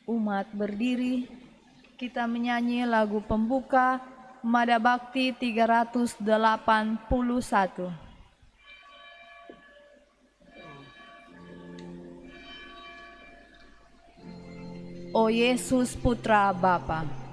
Umat berdiri, kita menyanyi lagu pembuka Mada Bakti 381. O Yesus Putra Bapa.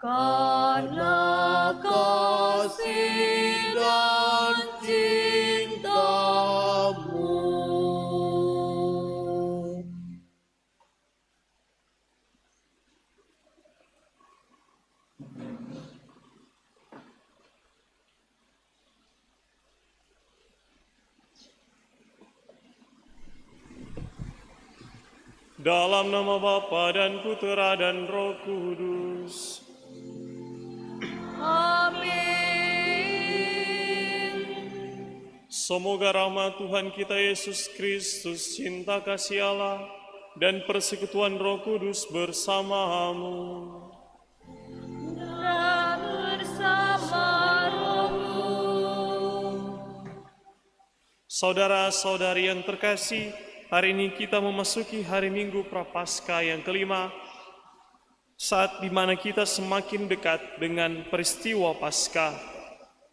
Karena kasih Dalam nama Bapa dan Putera dan Roh Kudus. Amin. Semoga rahmat Tuhan kita Yesus Kristus, cinta kasih Allah, dan persekutuan Roh Kudus bersamamu. Dan bersama rohmu. Saudara-saudari yang terkasih, hari ini kita memasuki hari Minggu Prapaskah yang kelima, saat di mana kita semakin dekat dengan peristiwa Paskah.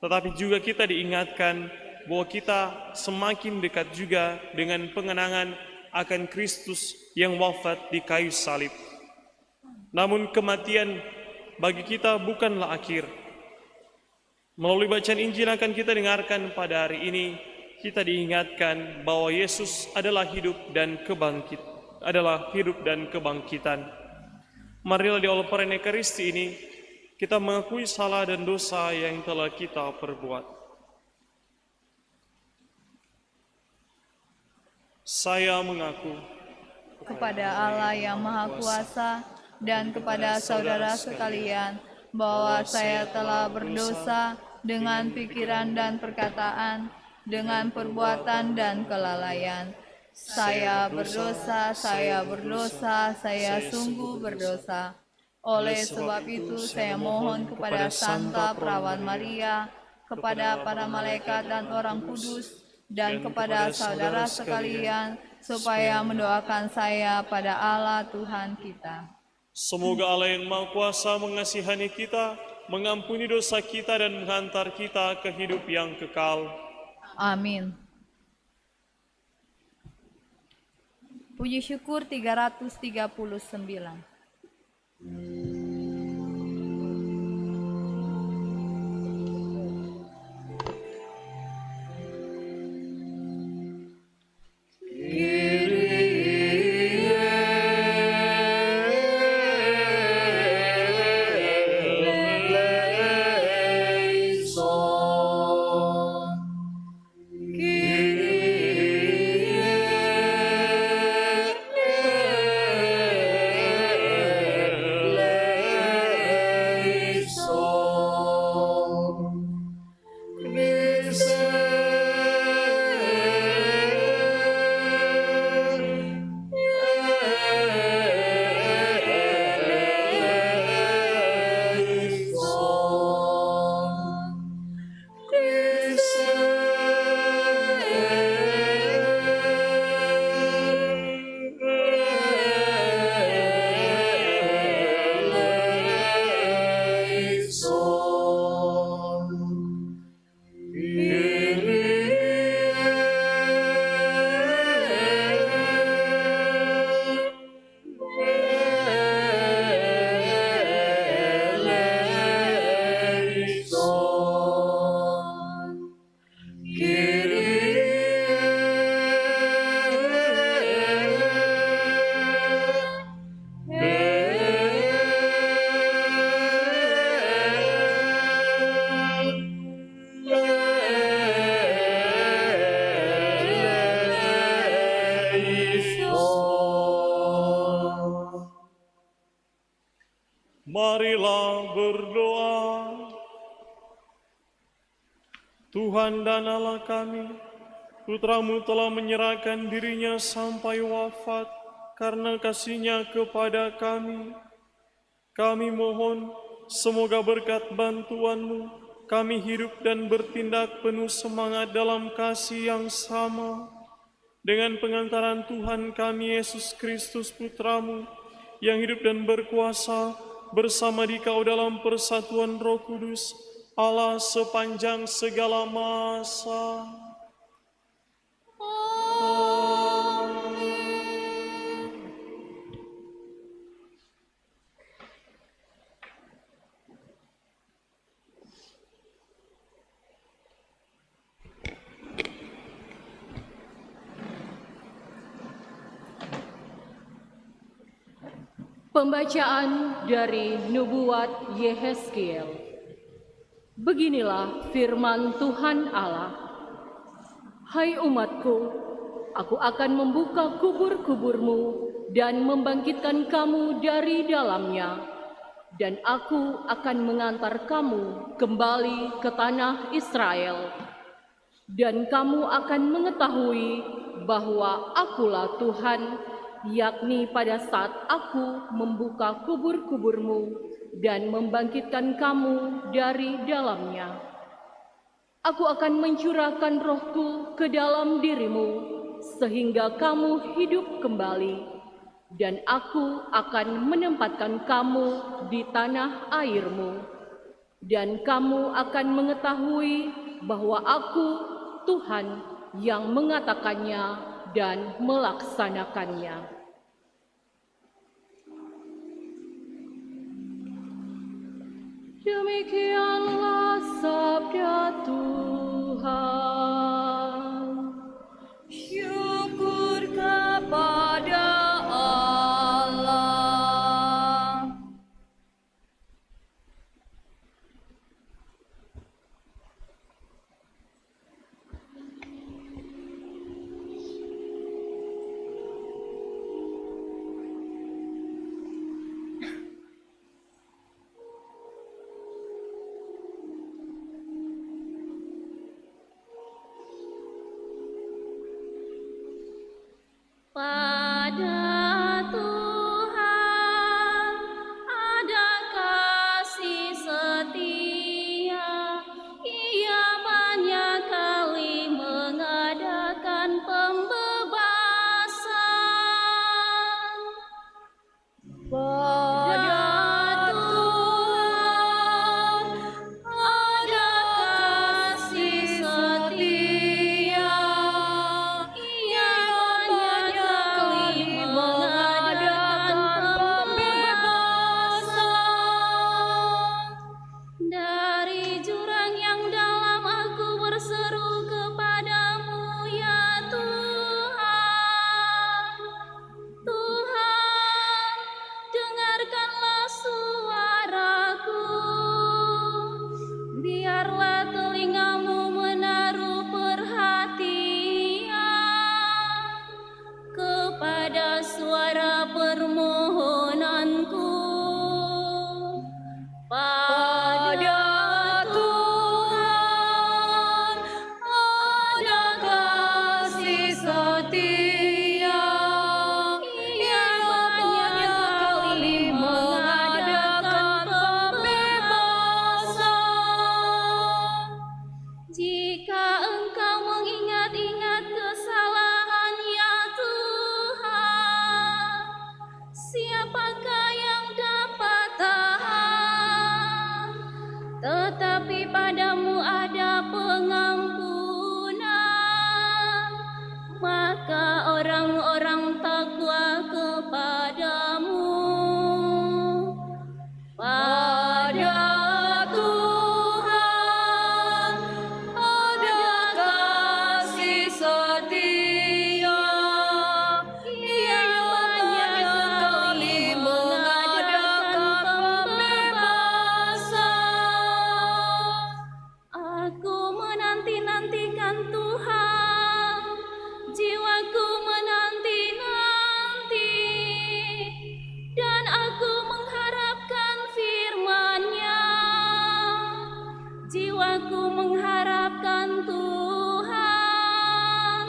Tetapi juga kita diingatkan bahwa kita semakin dekat juga dengan pengenangan akan Kristus yang wafat di kayu salib. Namun kematian bagi kita bukanlah akhir. Melalui bacaan Injil akan kita dengarkan pada hari ini, kita diingatkan bahwa Yesus adalah hidup dan kebangkitan. Marilah di awal perayaan Ekaristi ini kita mengakui salah dan dosa yang telah kita perbuat. Saya mengaku Kepada Allah yang Maha Kuasa dan kepada saudara sekalian bahwa saya telah berdosa dengan pikiran dan perkataan, dengan perbuatan dan kelalaian. Saya berdosa, saya sungguh berdosa. Oleh sebab itu saya mohon kepada Santa Perawan Maria, kepada para malaikat dan orang kudus, dan kepada saudara sekalian, supaya mendoakan saya pada Allah Tuhan kita. semoga Allah yang Maha Kuasa mengasihani kita, mengampuni dosa kita dan menghantar kita ke hidup yang kekal. Amin. Puji syukur 339. Marilah berdoa. Tuhan dan Allah kami, Putra-Mu telah menyerahkan dirinya sampai wafat karena kasih-Nya kepada kami. Kami mohon, semoga berkat bantuan-Mu, kami hidup dan bertindak penuh semangat dalam kasih yang sama. Dengan pengantaran Tuhan kami Yesus Kristus Putra-Mu, yang hidup dan berkuasa bersama Dikau dalam persatuan Roh Kudus, Allah sepanjang segala masa. Pembacaan dari Nubuat Yehezkiel. Beginilah firman Tuhan Allah. Hai umatku, aku akan membuka kubur-kuburmu dan membangkitkan kamu dari dalamnya, dan aku akan mengantar kamu kembali ke tanah Israel. Dan kamu akan mengetahui bahwa akulah Tuhan, yakni pada saat aku membuka kubur-kuburmu dan membangkitkan kamu dari dalamnya. Aku akan mencurahkan rohku ke dalam dirimu, sehingga kamu hidup kembali, dan aku akan menempatkan kamu di tanah airmu, dan kamu akan mengetahui bahwa aku Tuhan yang mengatakannya dan melaksanakannya. Demikianlah sabda Tuhan. Syukur kepada Allah. Pada Tuhan ada kasih setia, Ia banyak kali mengadakan pembebasan. Pada Tuhan ada kasih setia, Ia banyak kali mengadakan pembebasan. Dari jurang yang dalam aku berseru kepadamu, ya Tuhan. Tuhan, dengarkanlah suaraku. Biarlah telingamu menaruh perhatian kepada suara permohonanku. Pada Tuhan ada kasih setia, Ia banyak kali mengadakan pembebasan. Jika engkau mengingat-ingat kesalahan, ya Tuhan, siapakah yang dapat tahan? Tetapi padamu ada pengampunan, maka orang-orang takwa kepadamu. Pada Tuhan ada kasih setia, Ia banyak kali mengadakan pembebasan. Aku menanti-nantikan Tuhan, jiwaku menanti-nanti, dan aku mengharapkan firman-Nya. Jiwaku mengharapkan Tuhan,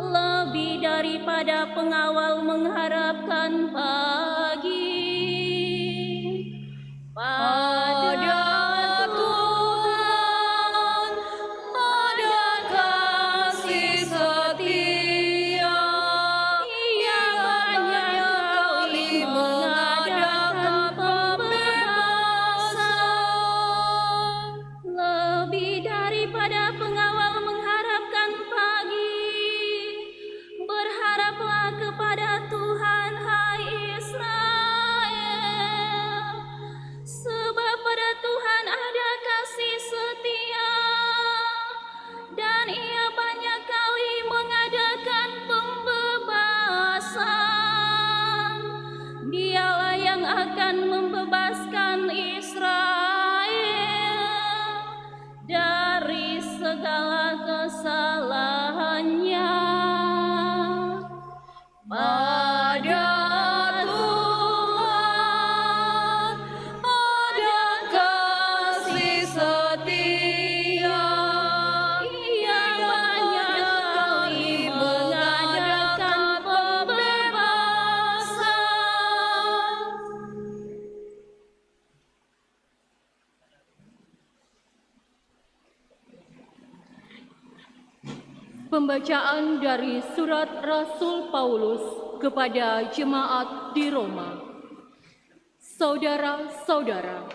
lebih daripada pengawal mengharapkan pagi. Pada Tuhan ada kasih setia, Ia banyak kali mengadakan pembebasan. Lebih daripada pengawal mengharapkan pagi, berharaplah kepada Tuhan. Pembacaan dari surat Rasul Paulus kepada jemaat di Roma. Saudara-saudara,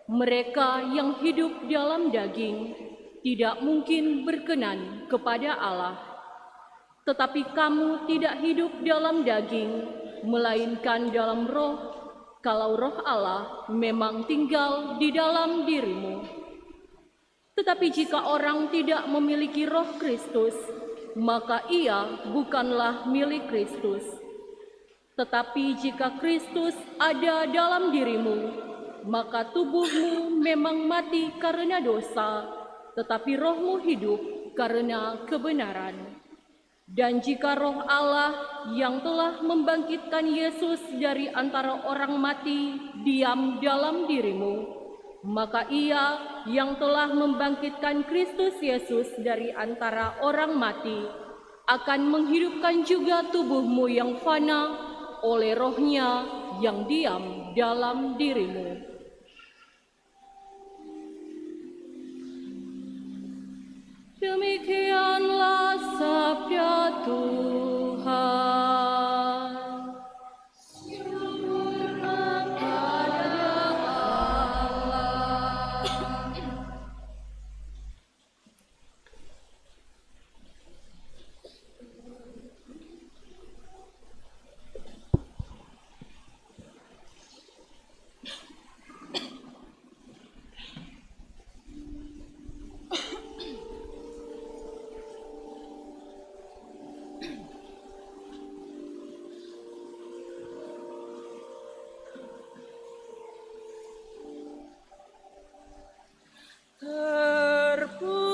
mereka yang hidup dalam daging tidak mungkin berkenan kepada Allah. Tetapi kamu tidak hidup dalam daging, melainkan dalam roh, kalau roh Allah memang tinggal di dalam dirimu. Tetapi jika orang tidak memiliki roh Kristus, maka ia bukanlah milik Kristus. Tetapi jika Kristus ada dalam dirimu, maka tubuhmu memang mati karena dosa, tetapi rohmu hidup karena kebenaran. Dan jika roh Allah yang telah membangkitkan Yesus dari antara orang mati diam dalam dirimu, maka ia yang telah membangkitkan Kristus Yesus dari antara orang mati akan menghidupkan juga tubuhmu yang fana oleh rohnya yang diam dalam dirimu. Demikianlah sabda Tuhan.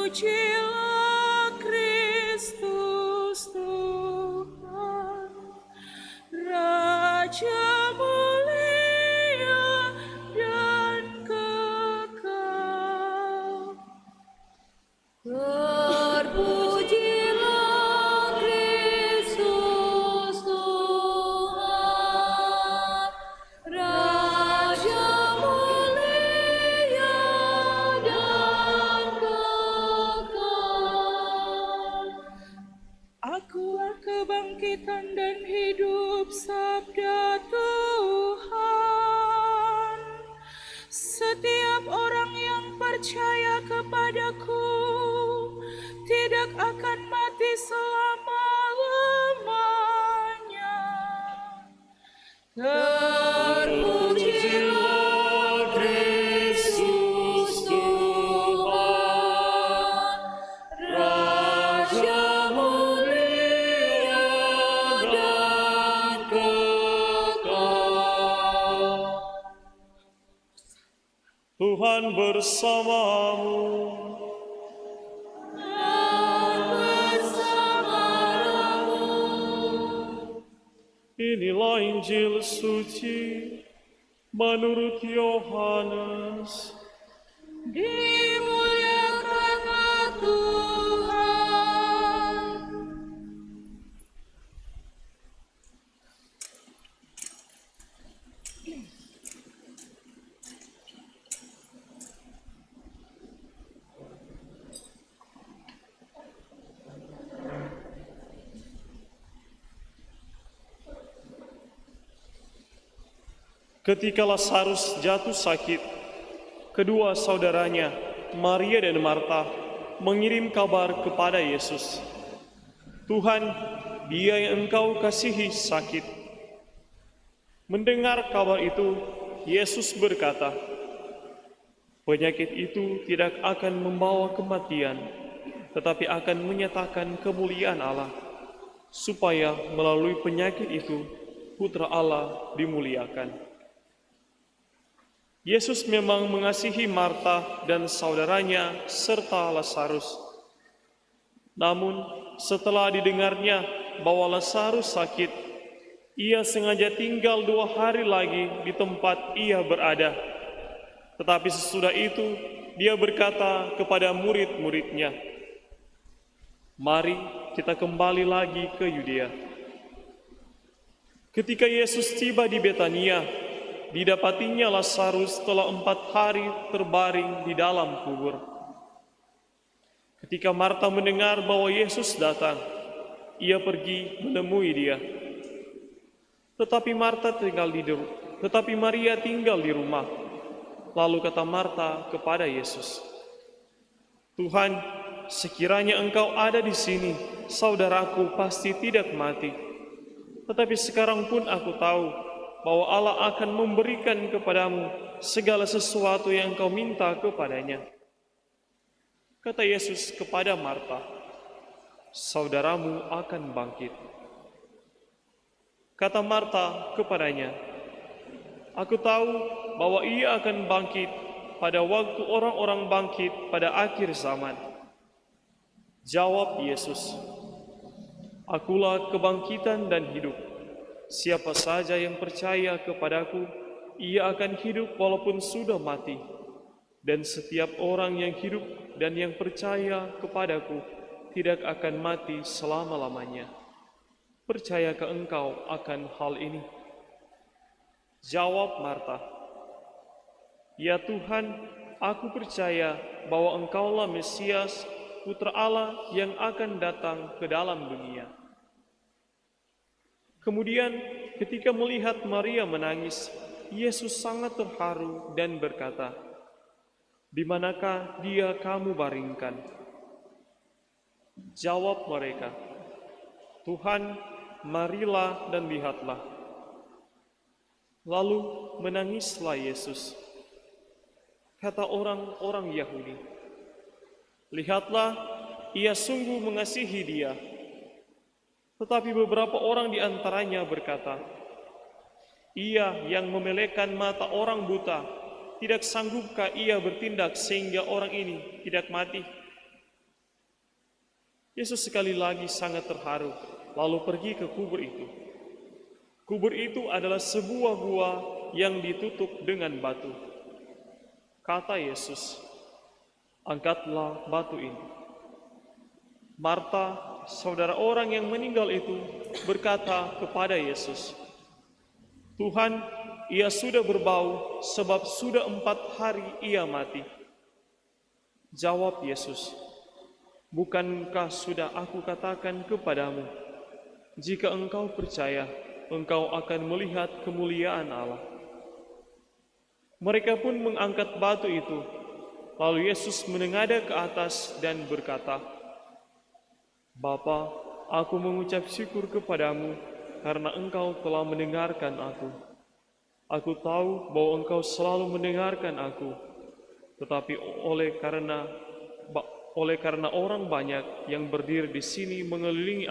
Terpujilah Kristus Tuhan, Raja mulia dan kekal. Terpujilah Kristus Tuhan, Raja mulia dan kekal. Akulah kebangkitan dan hidup, sabda Tuhan. Setiap orang yang percaya kepadaku tidak akan mati selama-lamanya. Terpujilah Kristus Tuhan, Raja mulia dan kekal. Tuhan bersamamu. Inilah Injil suci menurut Yohanes. Dimuliakanlah Tuhan. Ketika Lazarus jatuh sakit, kedua saudaranya, Maria dan Marta, mengirim kabar kepada Yesus. Tuhan, dia yang engkau kasihi sakit. Mendengar kabar itu, Yesus berkata, penyakit itu tidak akan membawa kematian, tetapi akan menyatakan kemuliaan Allah, supaya melalui penyakit itu, Putra Allah dimuliakan. Yesus memang mengasihi Marta dan saudaranya serta Lazarus. Namun, setelah didengarnya bahwa Lazarus sakit, ia sengaja tinggal 2 hari lagi di tempat ia berada. Tetapi sesudah itu, dia berkata kepada murid-muridnya, "Mari kita kembali lagi ke Yudea." Ketika Yesus tiba di Betania, didapatinya Lazarus telah 4 hari terbaring di dalam kubur. Ketika Marta mendengar bahwa Yesus datang, ia pergi menemui dia. Tetapi Maria tinggal di rumah. Lalu kata Marta kepada Yesus, "Tuhan, sekiranya Engkau ada di sini, saudaraku pasti tidak mati. Tetapi sekarang pun aku tahu bahwa Allah akan memberikan kepadamu segala sesuatu yang Engkau minta kepadanya." Kata Yesus kepada Marta, "Saudaramu akan bangkit." Kata Marta kepadanya, "Aku tahu bahwa ia akan bangkit pada waktu orang-orang bangkit pada akhir zaman." Jawab Yesus, "Akulah kebangkitan dan hidup. Siapa saja yang percaya kepadaku, ia akan hidup walaupun sudah mati. Dan setiap orang yang hidup dan yang percaya kepadaku tidak akan mati selama-lamanya. Percayakah engkau akan hal ini?" Jawab Marta, "Ya Tuhan, aku percaya bahwa Engkaulah Mesias, Putra Allah yang akan datang ke dalam dunia." Kemudian ketika melihat Maria menangis, Yesus sangat terharu dan berkata, "Di manakah dia kamu baringkan?" Jawab mereka, "Tuhan, marilah dan lihatlah." Lalu menangislah Yesus. Kata orang-orang Yahudi, "Lihatlah, ia sungguh mengasihi dia." Tetapi beberapa orang di antaranya berkata, "Ia yang memelekan mata orang buta, tidak sanggupkah ia bertindak sehingga orang ini tidak mati?" Yesus sekali lagi sangat terharu, lalu pergi ke kubur itu. Kubur itu adalah sebuah gua yang ditutup dengan batu. Kata Yesus, "Angkatlah batu ini." Marta, saudara orang yang meninggal itu, berkata kepada Yesus, "Tuhan, ia sudah berbau sebab sudah 4 hari ia mati." Jawab Yesus, "Bukankah sudah aku katakan kepadamu, jika engkau percaya, engkau akan melihat kemuliaan Allah?" Mereka pun mengangkat batu itu. Lalu Yesus menengadah ke atas dan berkata, "Bapa, aku mengucap syukur kepadamu karena engkau telah mendengarkan aku. Aku tahu bahwa engkau selalu mendengarkan aku, tetapi oleh karena orang banyak yang berdiri di sini mengelilingi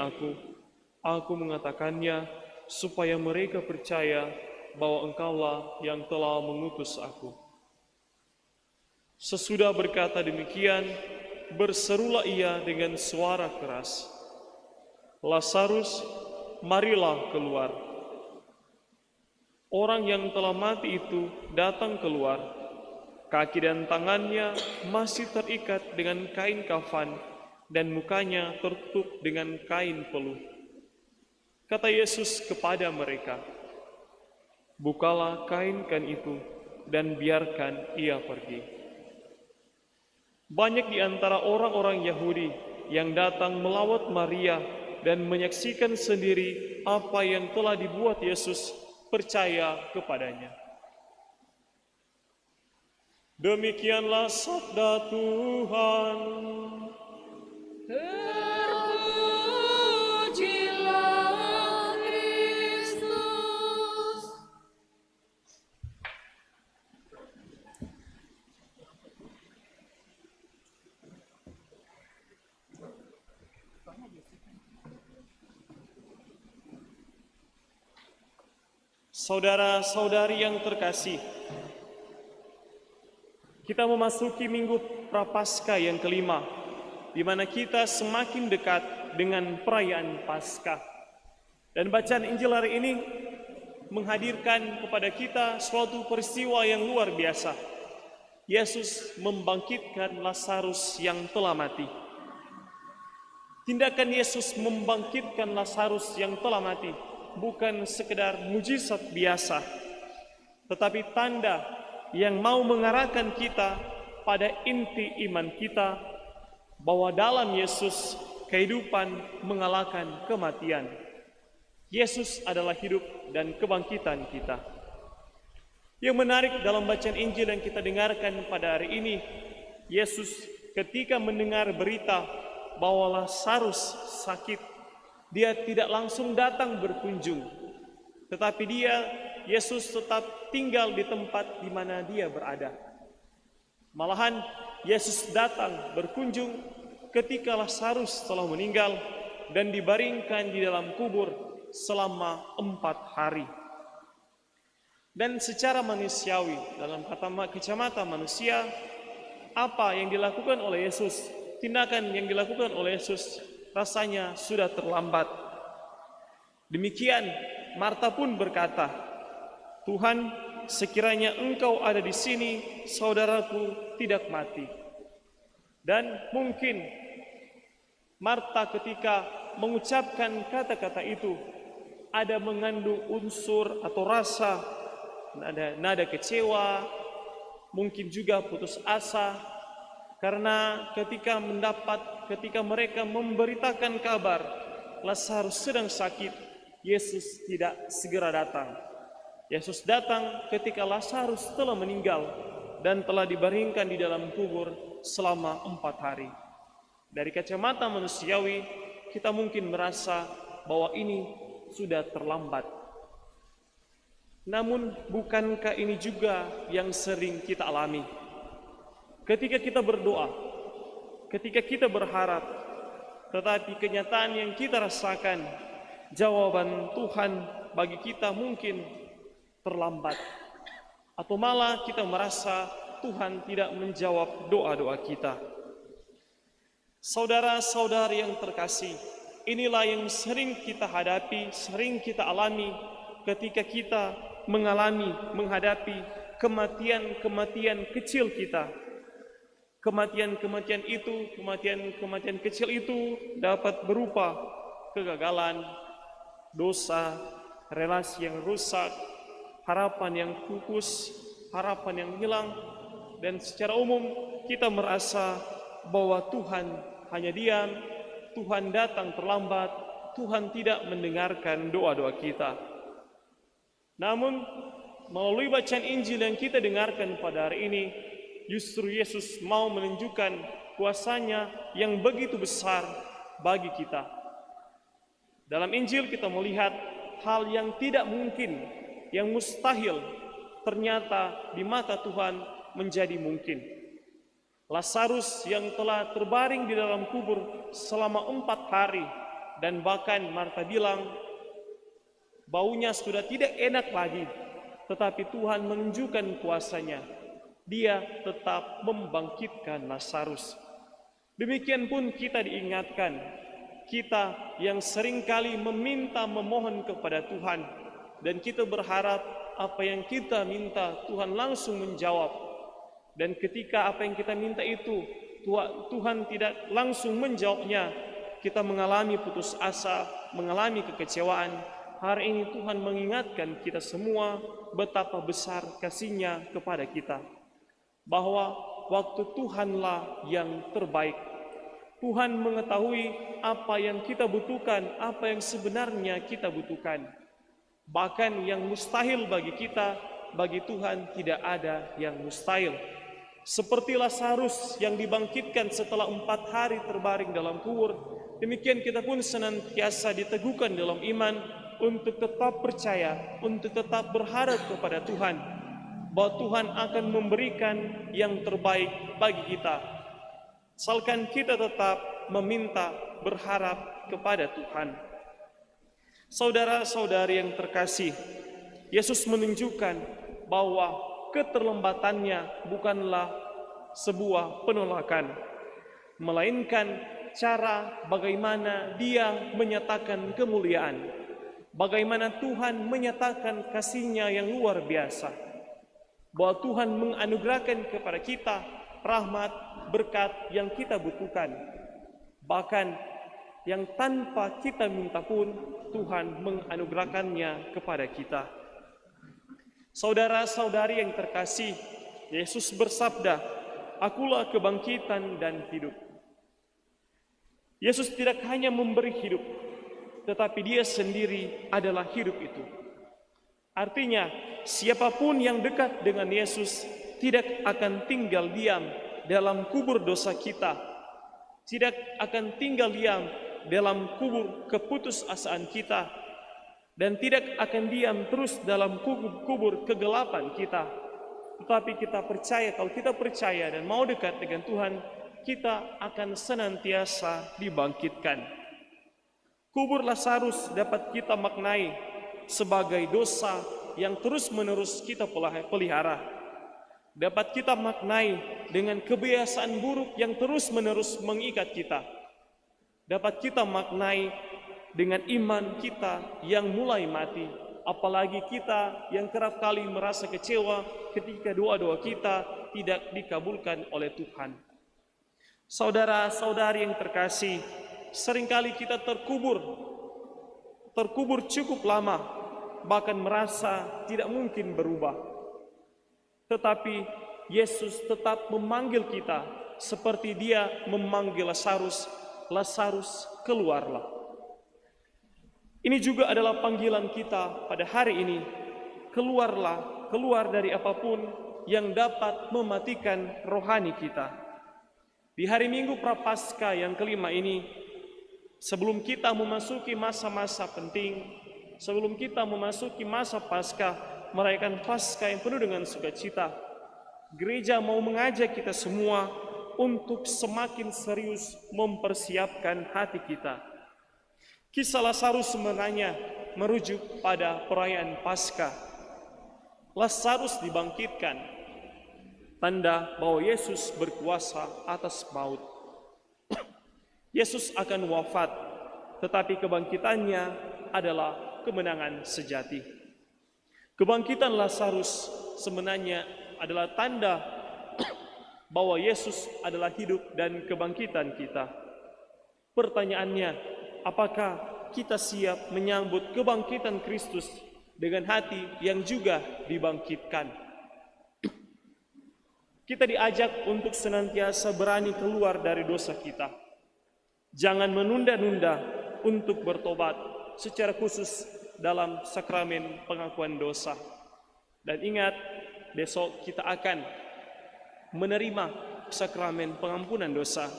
aku mengatakannya supaya mereka percaya bahwa engkaulah yang telah mengutus aku." Sesudah berkata demikian, berserulah ia dengan suara keras, "Lazarus, marilah keluar." Orang yang telah mati itu datang keluar. Kaki dan tangannya masih terikat dengan kain kafan dan mukanya tertutup dengan kain peluh. Kata Yesus kepada mereka, "Bukalah kain itu dan biarkan ia pergi." Banyak di antara orang-orang Yahudi yang datang melawat Maria dan menyaksikan sendiri apa yang telah dibuat Yesus, percaya kepadanya. Demikianlah sabda Tuhan. Terpujilah Kristus. Saudara-saudari yang terkasih, kita memasuki Minggu Prapaskah yang kelima, di mana kita semakin dekat dengan perayaan Paskah. Dan bacaan Injil hari ini menghadirkan kepada kita suatu peristiwa yang luar biasa. Yesus membangkitkan Lazarus yang telah mati. Tindakan Yesus membangkitkan Lazarus yang telah mati bukan sekedar mujizat biasa, tetapi tanda yang mau mengarahkan kita pada inti iman kita bahwa dalam Yesus kehidupan mengalahkan kematian. Yesus adalah hidup dan kebangkitan kita. Yang menarik dalam bacaan Injil yang kita dengarkan pada hari ini, Yesus ketika mendengar berita bahwa Lazarus sakit, dia tidak langsung datang berkunjung, tetapi Yesus tetap tinggal di tempat di mana dia berada. Malahan Yesus datang berkunjung ketika Lazarus telah meninggal dan dibaringkan di dalam kubur selama 4 hari. Dan secara manusiawi, dalam kacamata manusia, apa yang dilakukan oleh Yesus, tindakan yang dilakukan oleh Yesus rasanya sudah terlambat. Demikian Marta pun berkata, "Tuhan, sekiranya Engkau ada di sini, saudaraku tidak mati." Dan mungkin Marta ketika mengucapkan kata-kata itu ada mengandung unsur atau rasa nada kecewa, mungkin juga putus asa, karena ketika mereka memberitakan kabar Lazarus sedang sakit, Yesus tidak segera datang. Yesus datang ketika Lazarus telah meninggal dan telah dibaringkan di dalam kubur selama 4 hari. Dari kacamata manusiawi, kita mungkin merasa bahwa ini sudah terlambat. Namun bukankah ini juga yang sering kita alami? Ketika kita berdoa, ketika kita berharap, tetapi kenyataan yang kita rasakan, jawaban Tuhan bagi kita mungkin terlambat. Atau malah kita merasa Tuhan tidak menjawab doa-doa kita. Saudara-saudari yang terkasih, inilah yang sering kita hadapi, sering kita alami ketika kita menghadapi kematian-kematian kecil kita. Kematian-kematian kecil itu dapat berupa kegagalan, dosa, relasi yang rusak, harapan yang pupus, harapan yang hilang, dan secara umum kita merasa bahwa Tuhan hanya diam, Tuhan datang terlambat, Tuhan tidak mendengarkan doa-doa kita. Namun, melalui bacaan Injil yang kita dengarkan pada hari ini, justru Yesus mau menunjukkan kuasa-Nya yang begitu besar bagi kita. Dalam Injil kita melihat hal yang tidak mungkin, yang mustahil, ternyata di mata Tuhan menjadi mungkin. Lazarus yang telah terbaring di dalam kubur selama 4 hari, dan bahkan Marta bilang baunya sudah tidak enak lagi, tetapi Tuhan menunjukkan kuasa-Nya. Dia tetap membangkitkan Lazarus. Demikian pun kita diingatkan, kita yang seringkali memohon kepada Tuhan, dan kita berharap apa yang kita minta Tuhan langsung menjawab. Dan ketika apa yang kita minta itu Tuhan tidak langsung menjawabnya, kita mengalami putus asa, mengalami kekecewaan. Hari ini Tuhan mengingatkan kita semua betapa besar kasih-Nya kepada kita, bahwa waktu Tuhanlah yang terbaik. Tuhan mengetahui apa yang kita butuhkan, apa yang sebenarnya kita butuhkan. Bahkan yang mustahil bagi kita, bagi Tuhan tidak ada yang mustahil. Seperti Lazarus yang dibangkitkan setelah 4 hari terbaring dalam kubur, demikian kita pun senantiasa diteguhkan dalam iman untuk tetap percaya, untuk tetap berharap kepada Tuhan, bahwa Tuhan akan memberikan yang terbaik bagi kita. Asalkan kita tetap meminta, berharap kepada Tuhan. Saudara-saudari yang terkasih, Yesus menunjukkan bahwa keterlambatannya bukanlah sebuah penolakan, melainkan cara bagaimana Dia menyatakan kemuliaan, bagaimana Tuhan menyatakan kasih-Nya yang luar biasa, bahwa Tuhan menganugerahkan kepada kita rahmat, berkat yang kita butuhkan, bahkan yang tanpa kita minta pun Tuhan menganugerahkannya kepada kita. Saudara-saudari yang terkasih, Yesus bersabda, "Akulah kebangkitan dan hidup." Yesus tidak hanya memberi hidup, tetapi Dia sendiri adalah hidup itu. Artinya, siapapun yang dekat dengan Yesus tidak akan tinggal diam dalam kubur dosa kita, tidak akan tinggal diam dalam kubur keputusasaan kita, dan tidak akan diam terus dalam kubur kegelapan kita. Tetapi kita percaya, kalau kita percaya dan mau dekat dengan Tuhan, kita akan senantiasa dibangkitkan. Kubur Lazarus dapat kita maknai sebagai dosa yang terus-menerus kita pelihara. Dapat kita maknai dengan kebiasaan buruk yang terus-menerus mengikat kita. Dapat kita maknai dengan iman kita yang mulai mati. Apalagi kita yang kerap kali merasa kecewa ketika doa-doa kita tidak dikabulkan oleh Tuhan. Saudara-saudari yang terkasih, seringkali kita terkubur cukup lama, bahkan merasa tidak mungkin berubah. Tetapi Yesus tetap memanggil kita seperti Dia memanggil Lazarus, "Lazarus, keluarlah." Ini juga adalah panggilan kita pada hari ini. Keluarlah, keluar dari apapun yang dapat mematikan rohani kita. Di hari Minggu Prapaskah yang kelima ini, sebelum kita memasuki masa-masa penting, sebelum kita memasuki masa Paskah, merayakan Paskah yang penuh dengan sukacita, gereja mau mengajak kita semua untuk semakin serius mempersiapkan hati kita. Kisah Lazarus sebenarnya merujuk pada perayaan Paskah. Lazarus dibangkitkan, tanda bahwa Yesus berkuasa atas maut. Yesus akan wafat, tetapi kebangkitannya adalah kemenangan sejati. Kebangkitan Lazarus sebenarnya adalah tanda bahwa Yesus adalah hidup dan kebangkitan kita. Pertanyaannya, apakah kita siap menyambut kebangkitan Kristus dengan hati yang juga dibangkitkan? Kita diajak untuk senantiasa berani keluar dari dosa kita. Jangan menunda-nunda untuk bertobat, secara khusus dalam sakramen pengakuan dosa. Dan ingat, besok kita akan menerima sakramen pengampunan dosa.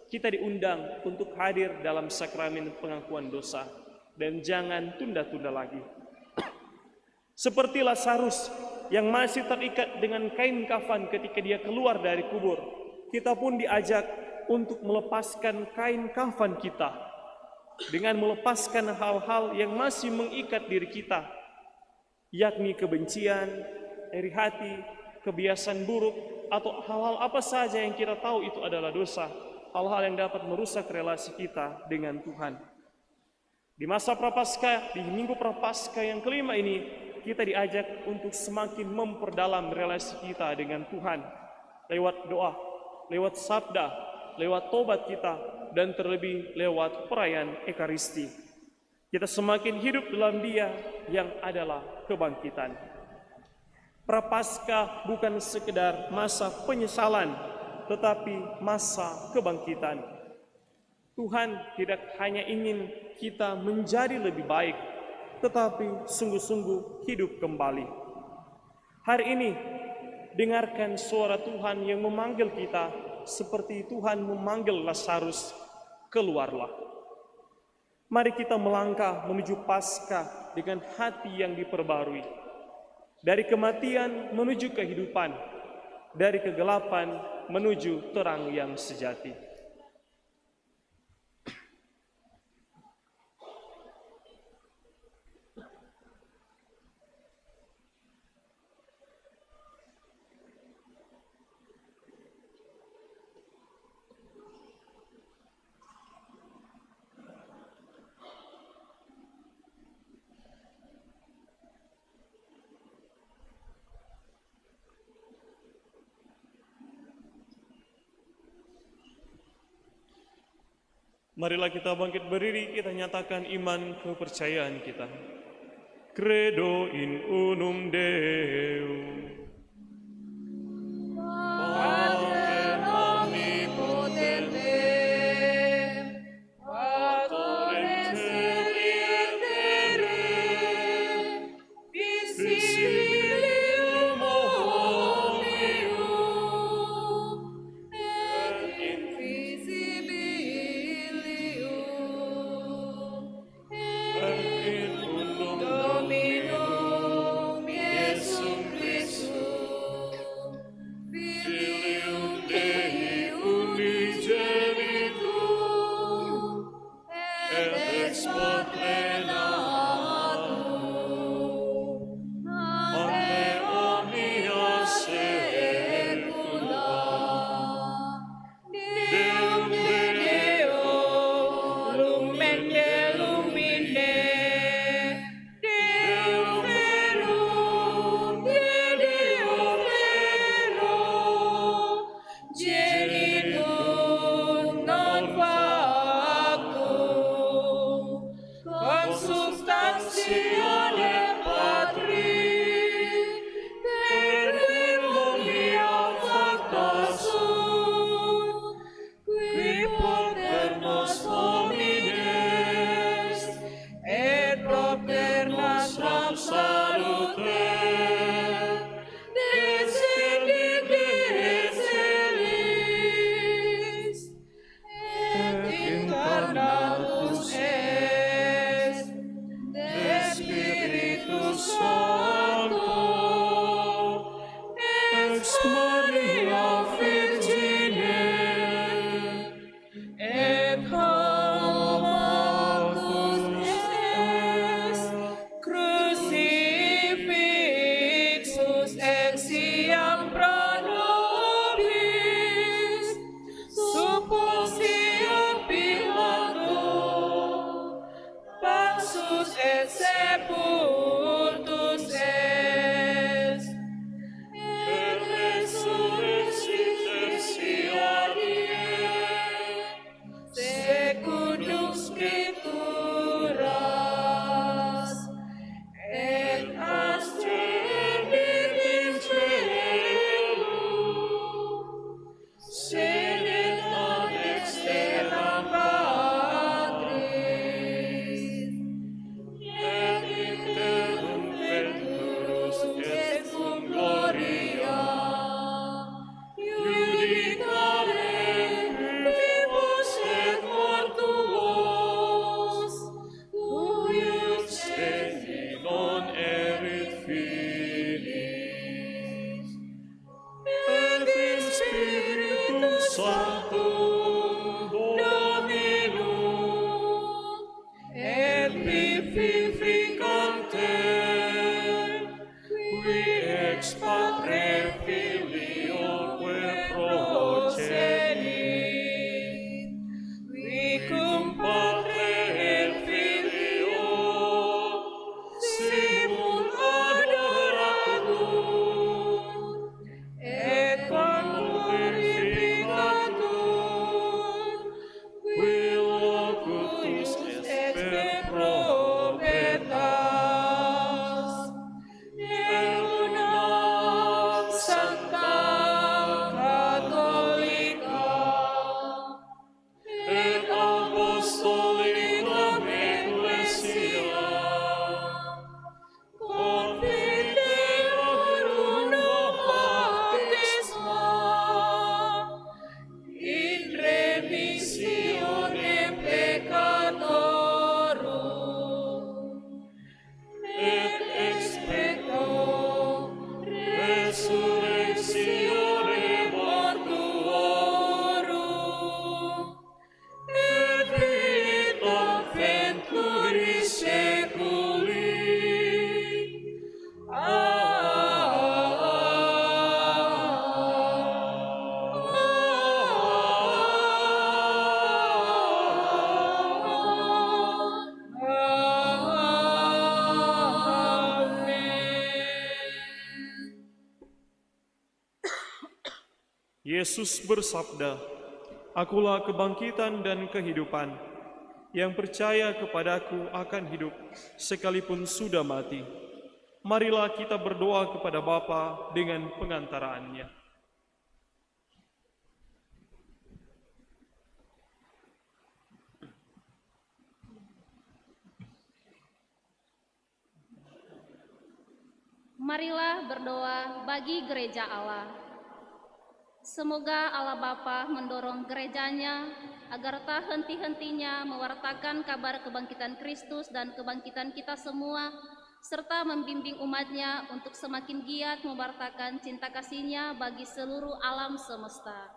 Kita diundang untuk hadir dalam sakramen pengakuan dosa. Dan jangan tunda-tunda lagi. Seperti Lazarus yang masih terikat dengan kain kafan ketika dia keluar dari kubur, kita pun diajak untuk melepaskan kain kafan kita dengan melepaskan hal-hal yang masih mengikat diri kita, yakni kebencian, iri hati, kebiasaan buruk, atau hal-hal apa saja yang kita tahu itu adalah dosa, hal-hal yang dapat merusak relasi kita dengan Tuhan. Di masa Prapaskah, di Minggu Prapaskah yang kelima ini, kita diajak untuk semakin memperdalam relasi kita dengan Tuhan lewat doa, lewat sabda, lewat tobat kita, dan terlebih lewat perayaan Ekaristi. Kita semakin hidup dalam Dia yang adalah kebangkitan. Prapaskah bukan sekedar masa penyesalan, tetapi masa kebangkitan. Tuhan tidak hanya ingin kita menjadi lebih baik, tetapi sungguh-sungguh hidup kembali. Hari ini, dengarkan suara Tuhan yang memanggil kita seperti Tuhan memanggil Lazarus, keluarlah. Mari kita melangkah menuju Paskah dengan hati yang diperbarui. Dari kematian menuju kehidupan, dari kegelapan menuju terang yang sejati. Marilah kita bangkit berdiri, kita nyatakan iman kepercayaan kita. Credo in unum Deum. Pater omnipotente, Maria Virgine et habemus est crucifixus extiam pro nobis sub Pontius Pilatus passus et sepultus est et resurrectio secundum scripturas et ascendit in caelum sedet ad exterram Patris et interrumpeturus et cum gloria judicare vivos et mortuos cuius Dei non erit filis et in Spiritum Sanctum Dominum et vivificantem qui ex Patre Filioque procenit qui cum Patre et Filio simul adoratur et quam glorificatur qui locutus est per probetas et una sancta catholica et apostolicam ecclesia confiteorum baptisma in remissionem peccatorum et expecto resurrectione mortuorum et vitam venturi seculi. Yesus bersabda, "Akulah kebangkitan dan kehidupan. Yang percaya kepadaku akan hidup sekalipun sudah mati." Marilah kita berdoa kepada Bapa dengan pengantaraannya. Marilah berdoa bagi gereja Allah. Semoga Allah Bapa mendorong gerejanya agar tak henti-hentinya mewartakan kabar kebangkitan Kristus dan kebangkitan kita semua, serta membimbing umatnya untuk semakin giat mewartakan cinta kasih-Nya bagi seluruh alam semesta.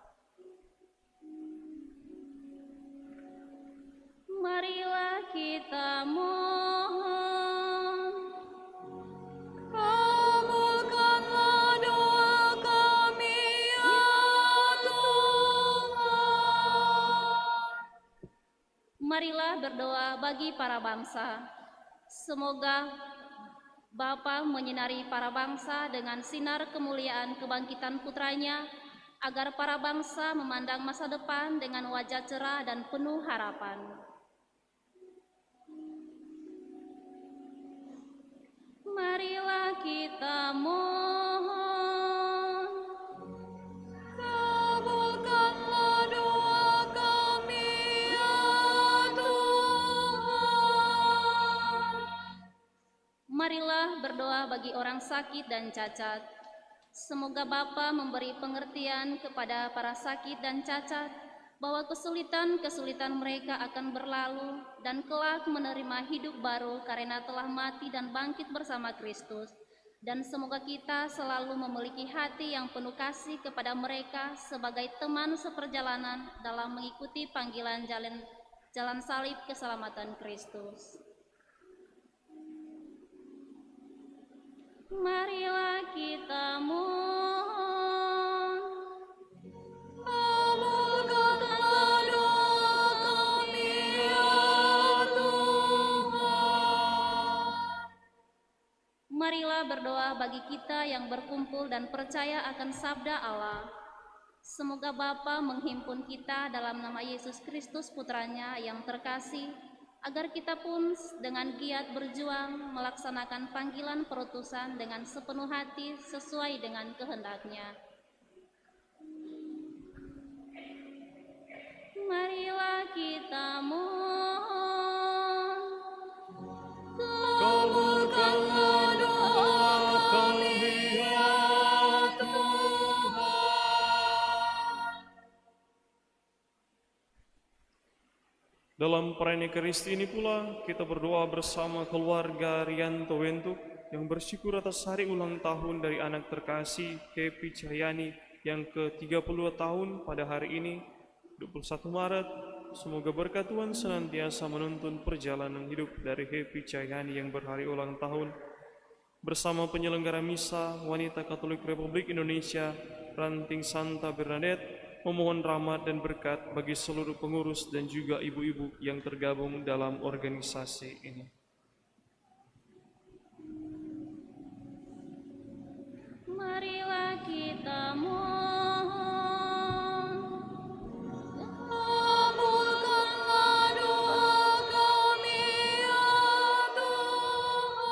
Marilah kita mohon. Kabulkanlah doa kami, ya Tuhan. Marilah berdoa bagi para bangsa. Semoga Bapa menyinari para bangsa dengan sinar kemuliaan kebangkitan putranya, agar para bangsa memandang masa depan dengan wajah cerah dan penuh harapan. Marilah kita mohon. Kabulkanlah doa kami, ya Tuhan. Marilah berdoa bagi orang sakit dan cacat. Semoga Bapa memberi pengertian kepada para sakit dan cacat, bahwa kesulitan-kesulitan mereka akan berlalu dan kelak menerima hidup baru karena telah mati dan bangkit bersama Kristus. Dan semoga kita selalu memiliki hati yang penuh kasih kepada mereka sebagai teman seperjalanan dalam mengikuti panggilan jalan salib keselamatan Kristus. Marilah kita mohon. Kabulkanlah doa kami, ya Tuhan. Marilah berdoa bagi kita yang berkumpul dan percaya akan sabda Allah. Semoga Bapa menghimpun kita dalam nama Yesus Kristus Putranya yang terkasih, agar kita pun dengan giat berjuang melaksanakan panggilan perutusan dengan sepenuh hati sesuai dengan kehendak-Nya. Marilah kita mohon. Kabulkanlah doa kami, ya Tuhan. Dalam perayaan Ekaristi ini pula, kita berdoa bersama keluarga Rianto Wentuk yang bersyukur atas hari ulang tahun dari anak terkasih Happy Cahyani yang ke-32 tahun pada hari ini, 21 Maret. Semoga berkat Tuhan senantiasa menuntun perjalanan hidup dari Happy Cahyani yang berhari ulang tahun. Bersama penyelenggara misa Wanita Katolik Republik Indonesia, Ranting Santa Bernadette, memohon rahmat dan berkat bagi seluruh pengurus dan juga ibu-ibu yang tergabung dalam organisasi ini. Marilah kita mohon. Kabulkanlah doa kami, ya Tuhan.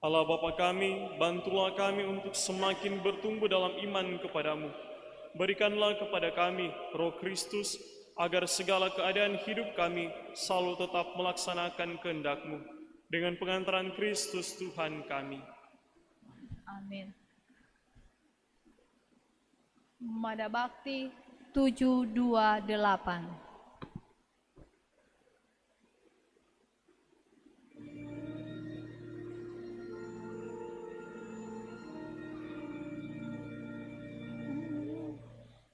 Allah Bapa kami, bantulah kami untuk semakin bertumbuh dalam iman kepadamu. Berikanlah kepada kami Roh Kristus, agar segala keadaan hidup kami selalu tetap melaksanakan kehendak-Mu. Dengan pengantaran Kristus Tuhan kami. Amin. Mada Bakti 728.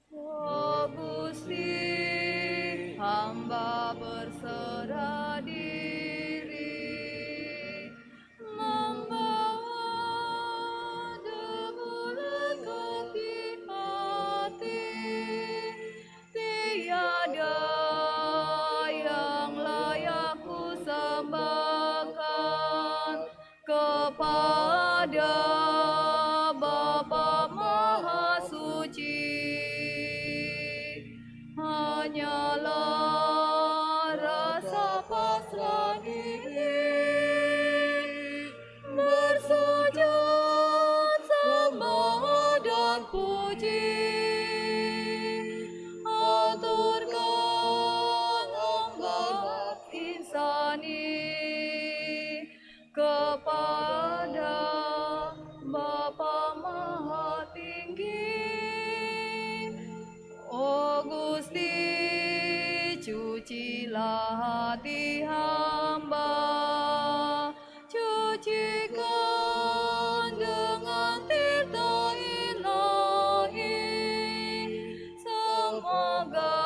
Oh Gusti, hamba berserah diri, membawa debu lekap di hati, tiada yang layak ku sembahkan kepada Bapa Maha Suci. Hanyalah rasa pasrah diri, bersujud sembah dan puji, aturkan hamba insani kepada Bapa Maha Tinggi. Oh Gusti, cucilah hati hamba, cucikan dengan tirta ilahi, semoga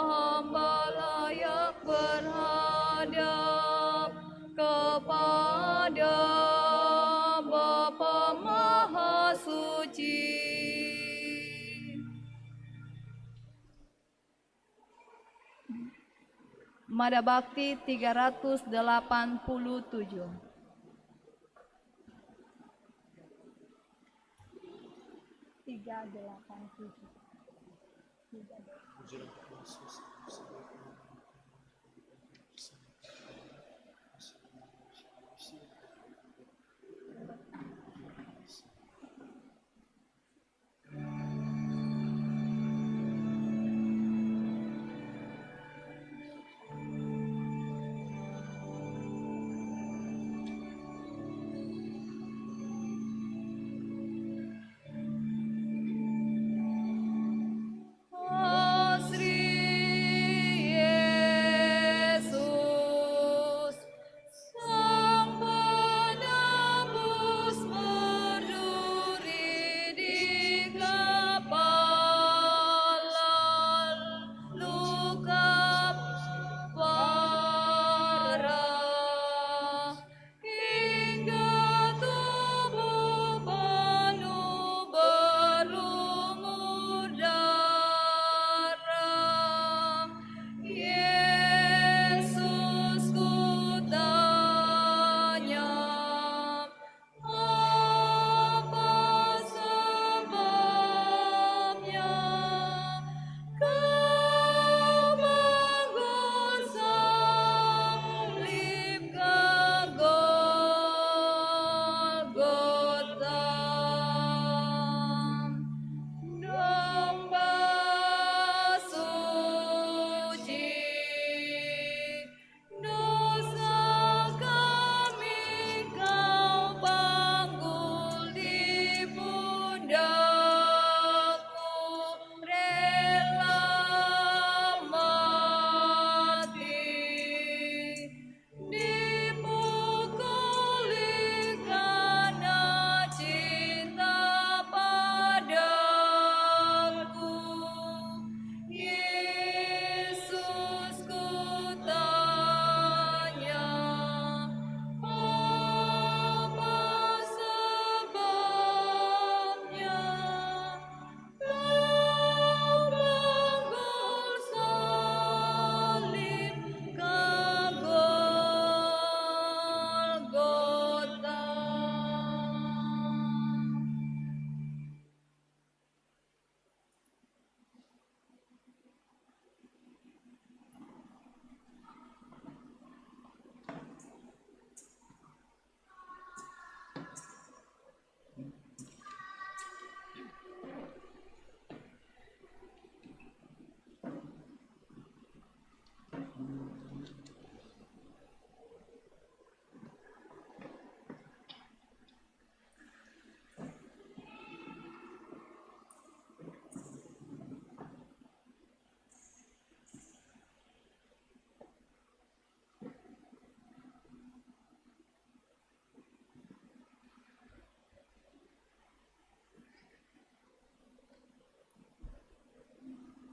hamba layak berhadap kepada Bapa Maha Suci. Mada Bakti 387. 387. Asri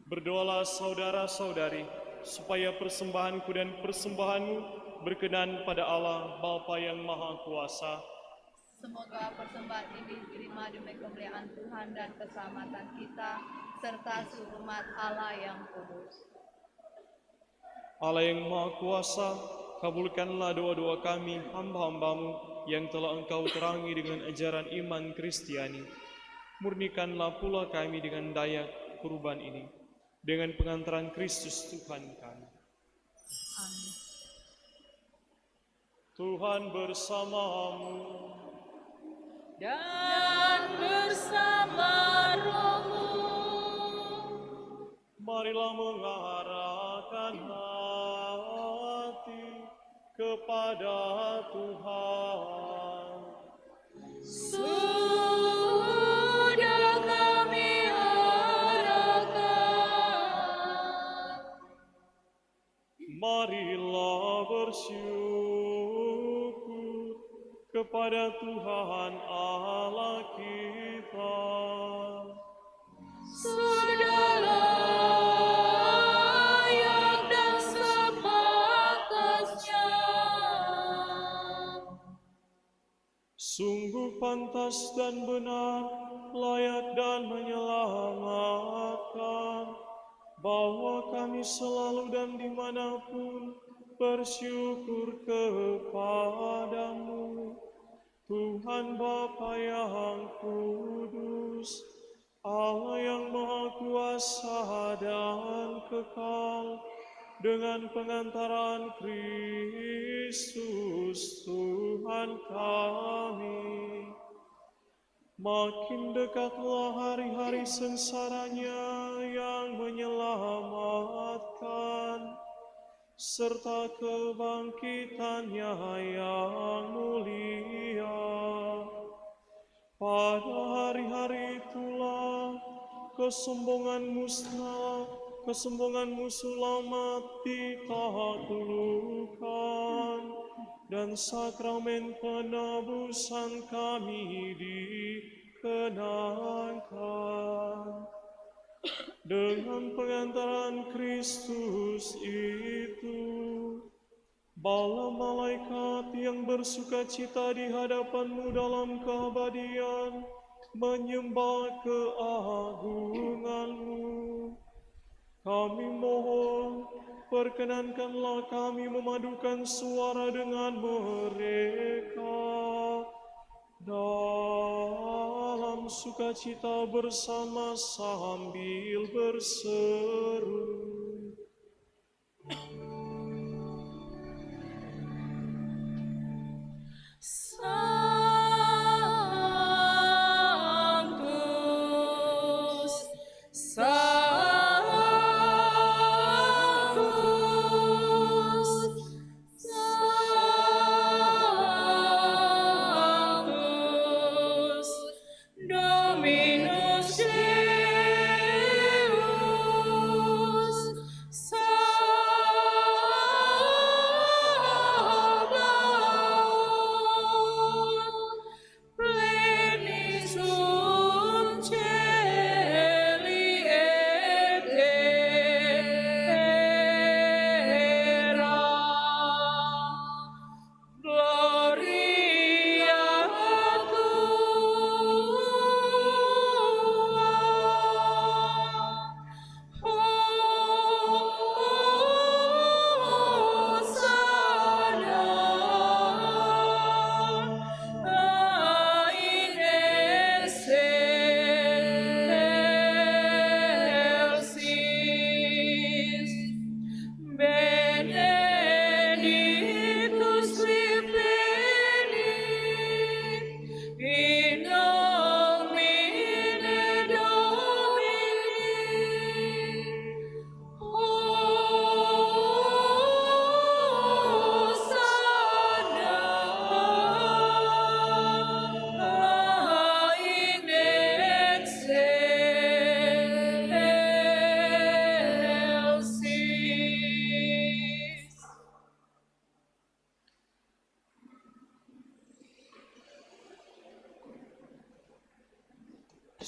Berdoalah saudara-saudari, supaya persembahanku dan persembahanmu berkenan pada Allah Bapa yang Maha Kuasa. Semoga persembahan ini diterima demi kemuliaan Tuhan dan keselamatan kita, serta seluruh umat Allah yang kudus. Allah yang Maha Kuasa, kabulkanlah doa-doa kami, hamba-hambamu yang telah Engkau terangi dengan ajaran iman Kristiani. Murnikanlah pula kami dengan daya kurban ini, dengan pengantaran Kristus Tuhan kami. Amin. Tuhan bersamamu. Dan bersama rohmu. Marilah mengarahkan hati kepada Tuhan. Sudah kami arahkan. Marilah bersyukur kepada Tuhan Allah kita. Sudah layak dan sepantasnya. Sungguh pantas dan benar, layak dan menyelamatkan, bahwa kami selalu dan dimanapun bersyukur kepadamu, Tuhan Bapa yang kudus, Allah yang Maha Kuasa dan kekal, dengan pengantaran Kristus Tuhan kami. Makin dekatlah hari-hari sengsaranya yang menyelamatkan, serta kebangkitannya yang mulia. Pada hari-hari itulah kesombonganmu selamat ditaklukkan, dan sakramen penebusan kami dikenangkan. Dengan pengantaran Kristus itu, bala malaikat yang bersuka cita di hadapan-Mu dalam keabadian menyembah keagungan-Mu. Kami mohon, perkenankanlah kami memadukan suara dengan mereka dalam sukacita bersama sambil berseru. Sanctus, Sanctus, Sanctus, Dominus Deus,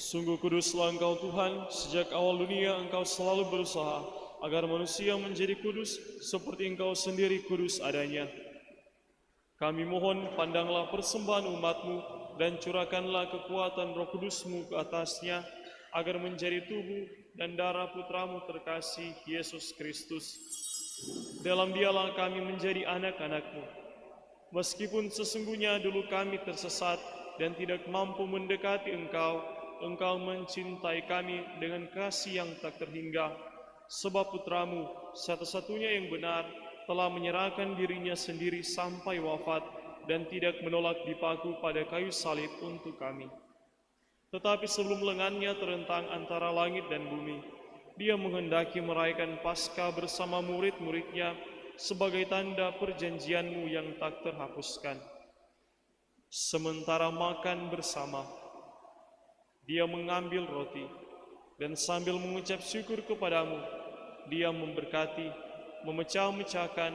Sungguh kuduslah Engkau Tuhan, sejak awal dunia Engkau selalu berusaha agar manusia menjadi kudus seperti Engkau sendiri kudus adanya. Kami mohon pandanglah persembahan umat-Mu dan curahkanlah kekuatan Roh Kudus-Mu ke atasnya, agar menjadi tubuh dan darah Putra-Mu terkasih Yesus Kristus. Dalam Dialah kami menjadi anak-anak-Mu. Meskipun sesungguhnya dulu kami tersesat dan tidak mampu mendekati Engkau, Engkau mencintai kami dengan kasih yang tak terhingga, sebab Putra-Mu, satu-satunya yang benar, telah menyerahkan dirinya sendiri sampai wafat dan tidak menolak dipaku pada kayu salib untuk kami. Tetapi sebelum lengannya terentang antara langit dan bumi, Dia menghendaki merayakan Paskah bersama murid-muridnya sebagai tanda perjanjian-Mu yang tak terhapuskan. Sementara makan bersama, Dia mengambil roti, dan sambil mengucap syukur kepadamu, Dia memberkati, memecah-mecahkan,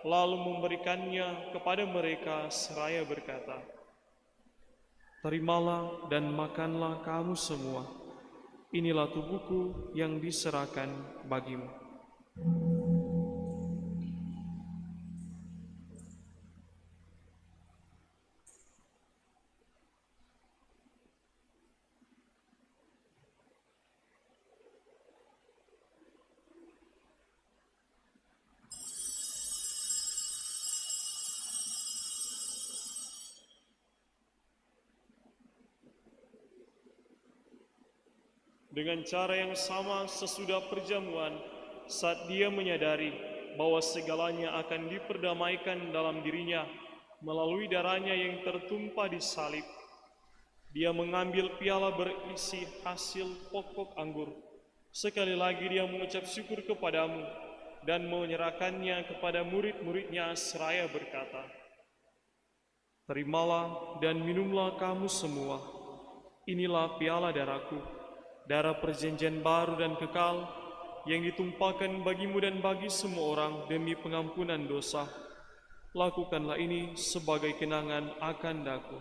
lalu memberikannya kepada mereka seraya berkata, "Terimalah dan makanlah kamu semua, inilah tubuhku yang diserahkan bagimu." Dengan cara yang sama sesudah perjamuan, saat Dia menyadari bahwa segalanya akan diperdamaikan dalam dirinya melalui darahnya yang tertumpah di salib, Dia mengambil piala berisi hasil pokok anggur. Sekali lagi Dia mengucap syukur kepadamu dan menyerahkannya kepada murid-muridnya seraya berkata, "Terimalah dan minumlah kamu semua, inilah piala darahku, darah perjanjian baru dan kekal yang ditumpahkan bagimu dan bagi semua orang demi pengampunan dosa. Lakukanlah ini sebagai kenangan akan daku."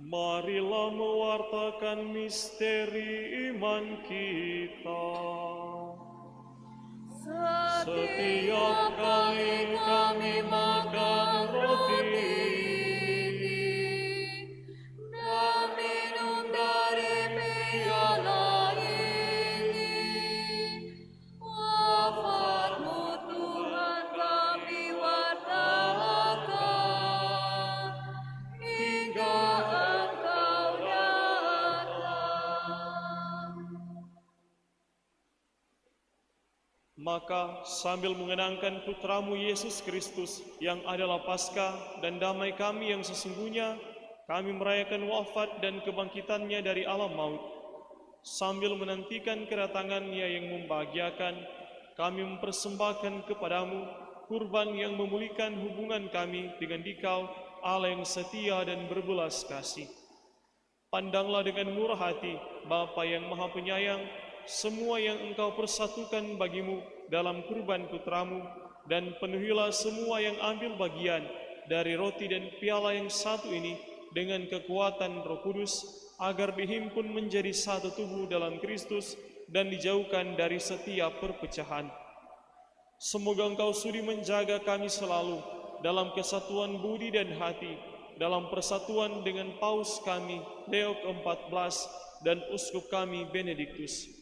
Marilah mewartakan misteri iman kita. Setiap kali kami makan roti ini dan minum dari piala ini, wafat-Mu Tuhan kami wartakan hingga Maka sambil mengenangkan Putra-Mu Yesus Kristus yang adalah Paskah dan damai kami yang sesungguhnya, kami merayakan wafat dan kebangkitannya dari alam maut. Sambil menantikan kedatangan-Nya yang membahagiakan, kami mempersembahkan kepadamu kurban yang memulihkan hubungan kami dengan Dikau, Allah yang setia dan berbelas kasih. Pandanglah dengan murah hati, Bapa yang Maha Penyayang, semua yang Engkau persatukan bagimu dalam kurban Putra-Mu, dan penuhilah semua yang ambil bagian dari roti dan piala yang satu ini dengan kekuatan Roh Kudus, agar dihimpun menjadi satu tubuh dalam Kristus dan dijauhkan dari setiap perpecahan. Semoga Engkau sudi menjaga kami selalu dalam kesatuan budi dan hati, dalam persatuan dengan Paus kami Leo ke-14 dan Uskup kami Benediktus.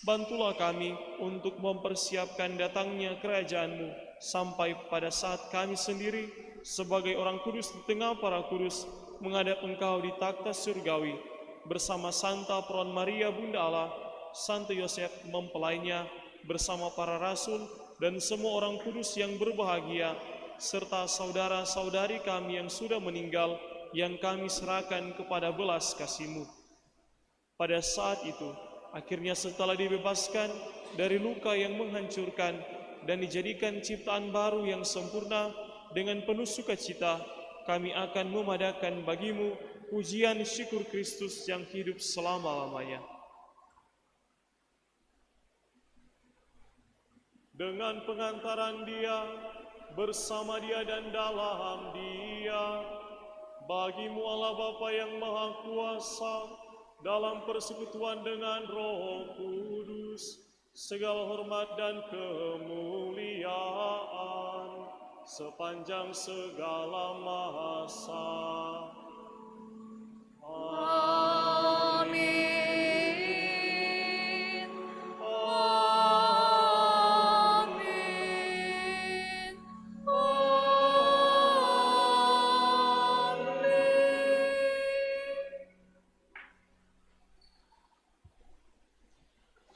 Bantulah kami untuk mempersiapkan datangnya kerajaan-Mu sampai pada saat kami sendiri sebagai orang kudus di tengah para kudus menghadap Engkau di takhta surgawi bersama Santa Perawan Maria Bunda Allah, Santo Yosef mempelainya, bersama para rasul dan semua orang kudus yang berbahagia, serta saudara-saudari kami yang sudah meninggal yang kami serahkan kepada belas kasih-Mu. Pada saat itu, akhirnya setelah dibebaskan, dari luka yang menghancurkan dan dijadikan ciptaan baru yang sempurna, dengan penuh sukacita kami akan memadakan bagimu pujian syukur Kristus yang hidup selama-lamanya. Dengan pengantaran Dia, bersama Dia dan dalam Dia, bagimu Allah Bapa yang Maha Kuasa, dalam persekutuan dengan Roh Kudus, segala hormat dan kemuliaan sepanjang segala masa. Amin.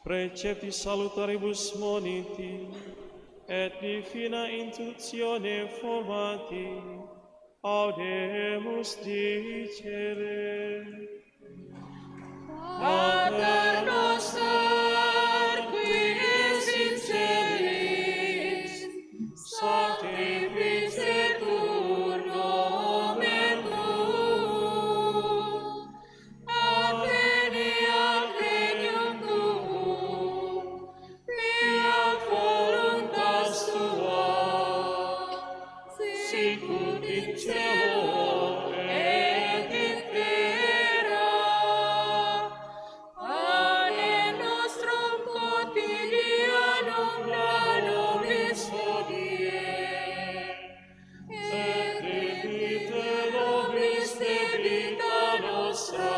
Precepti salutaribus moniti, et divina intuitione formati, audemus dicere. Pater noster, qui es in celis, sanctificetur nomen tuum, adveniat regnum tuum, fiat voluntas tua, sicut in cielo et in terra. Pane nostrum quotidianum da nobis hodie, et debite nobis debita nostra,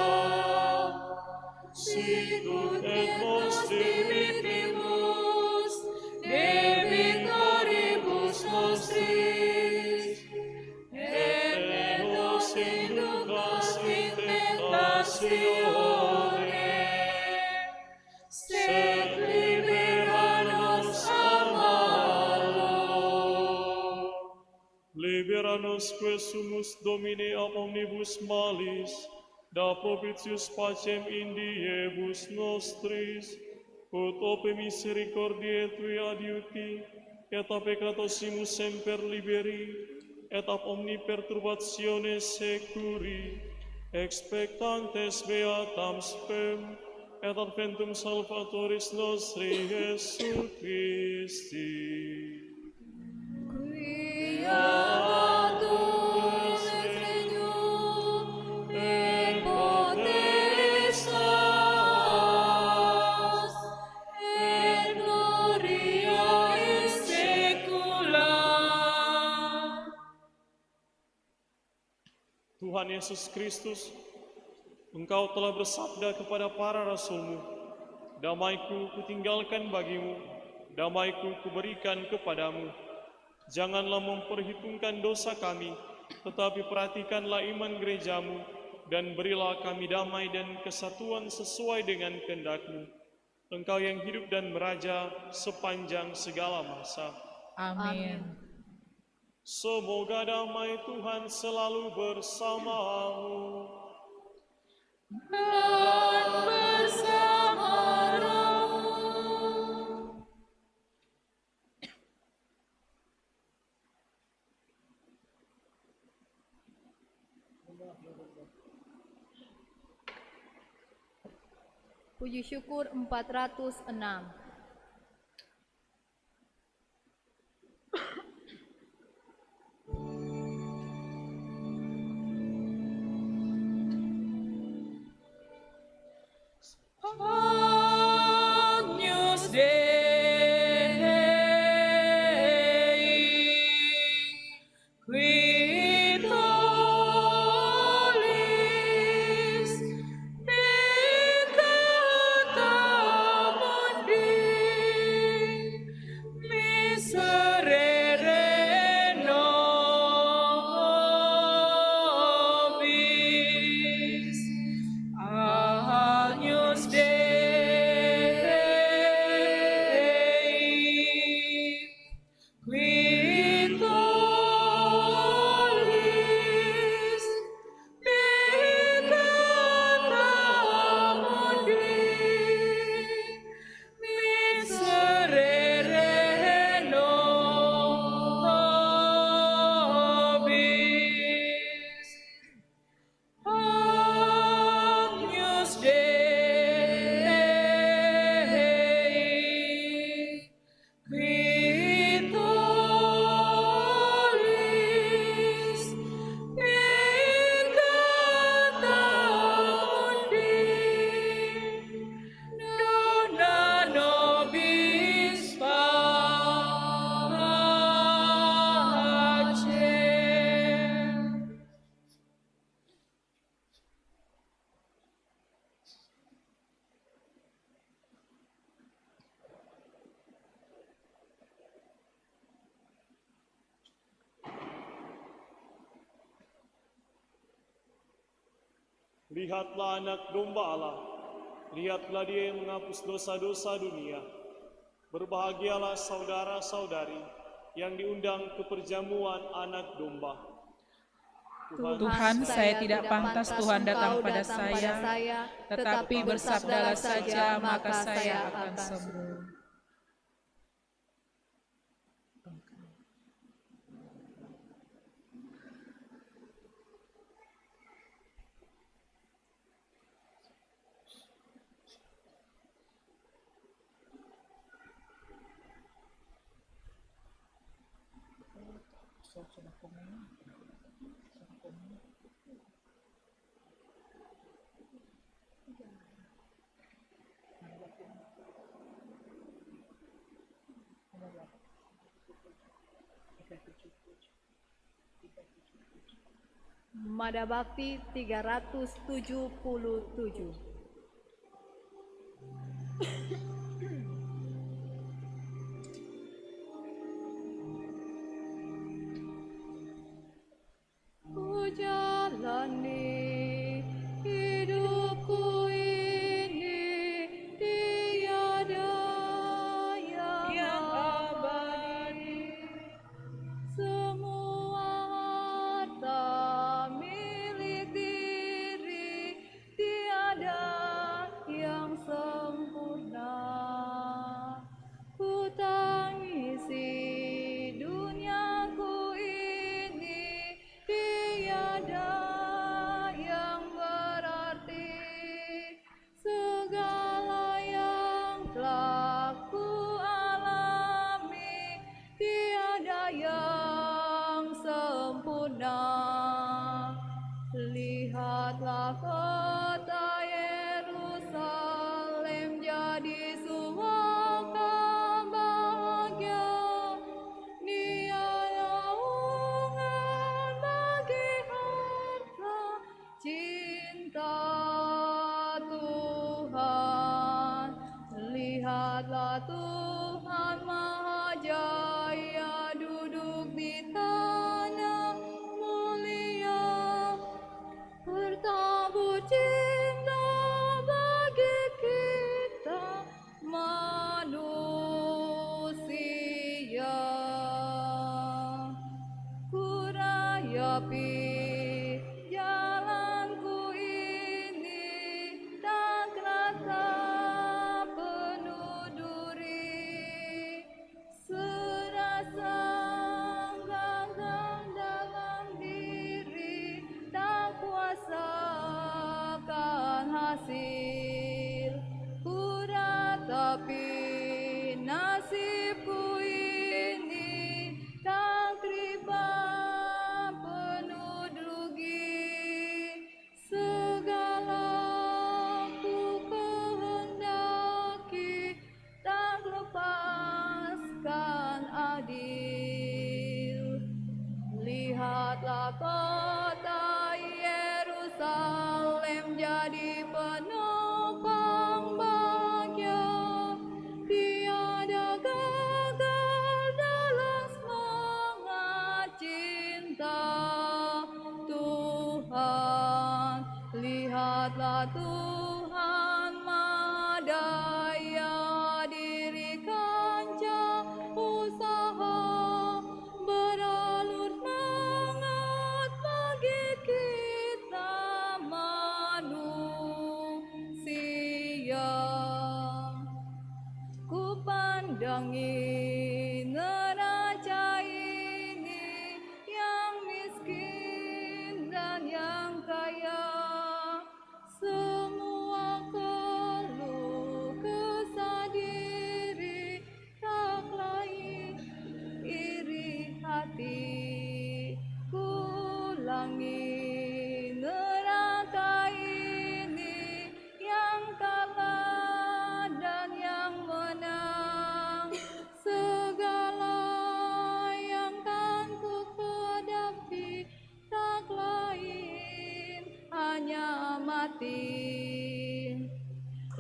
sicut et nos debitibus debitoribus nostris, et ne nos inducas in tentatione, sed libera nos a malo. Libera nos que sumus Domine ab omnibus malis, da propitius pacem in diebus nostris, ut ope misericordiae Tui adiuti, et a peccatosimus semper liberi, et ab omni perturbatione securi, expectantes beatam spem, et adventum Salvatoris nostri Jesu Christi. Creatus regnum et potestas et gloria in saecula. Tuhan Yesus Kristus, Engkau telah bersabda kepada para rasul-Mu, damai-Ku kutinggalkan bagimu, damai-Ku kuberikan kepadamu. Janganlah memperhitungkan dosa kami, tetapi perhatikanlah iman gereja-Mu, dan berilah kami damai dan kesatuan sesuai dengan kehendak-Mu. Engkau yang hidup dan meraja sepanjang segala masa. Amin. Semoga damai Tuhan selalu bersamamu. Dan bersama rohmu. Puji syukur 406. Agnus Dei, qui tollis peccata mundi. Lihatlah anak domba Allah, lihatlah dia yang menghapus dosa-dosa dunia. Berbahagialah saudara-saudari yang diundang ke perjamuan anak domba. Tuhan, saya tidak pantas Tuhan datang pada saya, tetapi bersabdalah saja maka saya akan sembuh. Mada Bakti 377. Ku jalani hidupku ini tiada yang abadi. Semua harta milik diri, tiada yang sempurna. Ku tangisi duniaku ini, tiada yang berarti. Segala yang telah ku alami, tiada yang sempurna. Lihatlah kota Yerusalem jadi suaka bahagia. Dia naungan bagi harta cinta Tuhan. Lihatlah Tuhan Maha Jaya duduk di tanah mulia. Bertabur cinta bagi kita manusia. Ku rayapi jalanku ini, tak rasa penuh duri. Serasa gagah dalam diri, tak kuasakan hasil. Ku ratapi nasibku ini, tak riba penuh drugi. Segala ku kehendaki, tak lepaskan adil. Lihatlah kota Yerusalem jadi penopang bahagia. Tiada gagal dalam semangat cinta Tuhan. Lihatlah Tuhan Maha Daya dirikan usaha, beralur semangat bagi kita manusia. Ku pandangi neraca ini, yang miskin dan yang kaya. Semua keluh kesah diri, tak lain iri hati. Ku ulangi neraka ini, yang kalah dan yang menang. Segala yang kan ku hadapi, tak lain hanya mati.